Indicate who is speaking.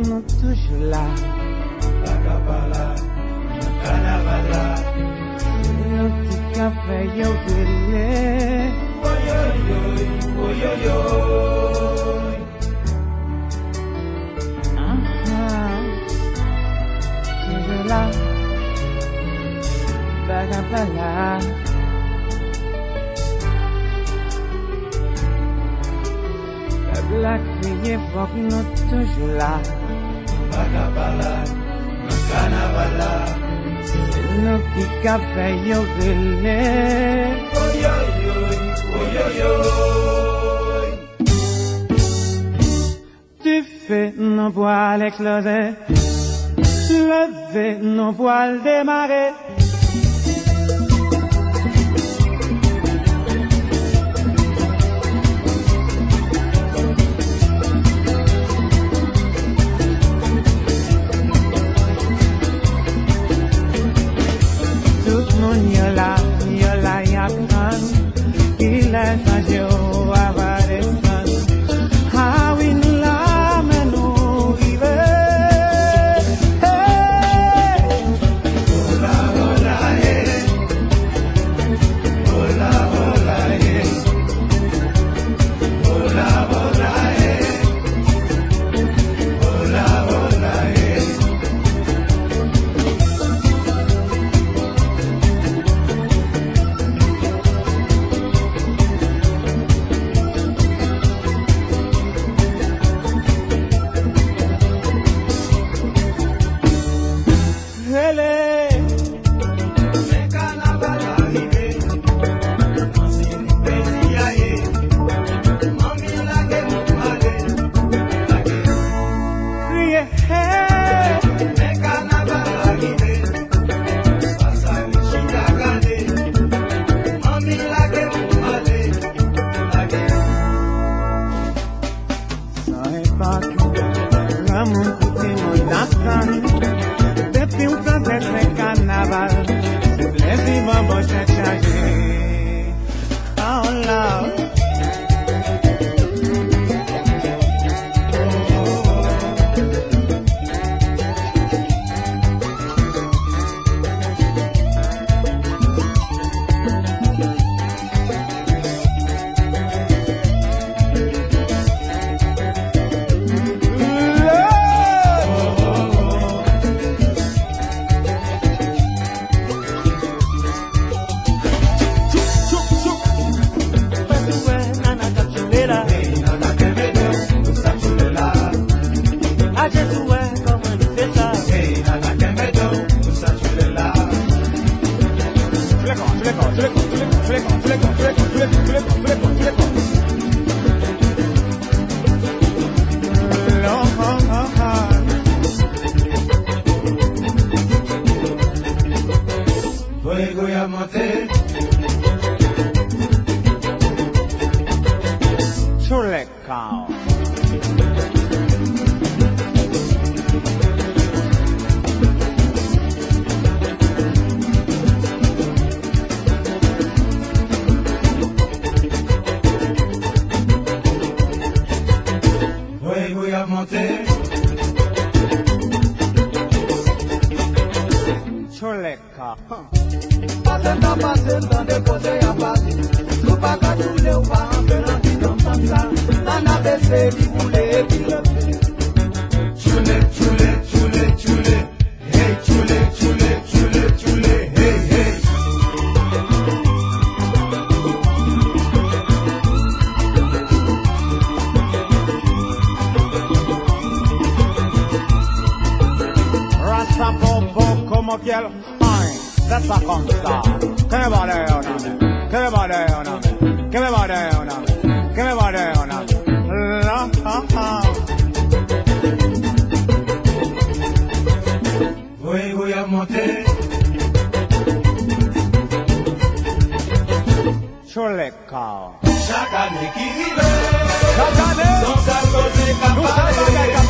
Speaker 1: nous toujours là.
Speaker 2: Acapala, Canavala,
Speaker 1: Le petit café, yo, brûlé.
Speaker 2: oyoyoy, oyoyoy.
Speaker 1: Toujours là. Acapala. La criée, faut que nous toujours là.
Speaker 2: Acapala, Canavala,
Speaker 1: C'est nous qui café, yo, brûlé.
Speaker 2: oyoyoy, oyoyoy.
Speaker 1: Tu fais nos voiles éclater, lever nos voiles démarrer. Tout le monde y a cran, il est changé au avoir des sons. Ah oui, nous l'âme nous river.
Speaker 2: Hola, hola, hola, hola, hola, hola, hola, hola,
Speaker 1: Hele,
Speaker 2: Le carnaval arrivé, si pays aïe, mami la que mon malé, la que
Speaker 1: criez, hey.
Speaker 2: le carnaval arrivé, pasa le chica gane, mami la que mon malé, la que
Speaker 1: Sans époque, l'amour coûté mon attend. Depuis un temps d'être un carnaval, le plaisir va me changer. Oh là.
Speaker 2: Fuego y a monter,
Speaker 1: Sur les camps.
Speaker 2: fuego y a monter,
Speaker 1: Sur les camps.
Speaker 3: Passe le temps déposé à passer. Nous pas qu'à tourner ou pas en faire un petit comme ça. T'en as baissé, dit boulet et puis le fait.
Speaker 2: chule, chule, chule, chule, hey, chule, chule, chule, chule, hey, hey.
Speaker 1: Rasta popo como piel. Ay, that's a consta. Que me vale una me. Que me vale una me. Que me vale una me. Que me vale una me. La ha ha.
Speaker 2: Fuego y a monter,
Speaker 1: Sur les camps.
Speaker 2: chaque année qui vive,
Speaker 1: Chaque année,
Speaker 2: sans sa cause
Speaker 1: nous
Speaker 2: capable.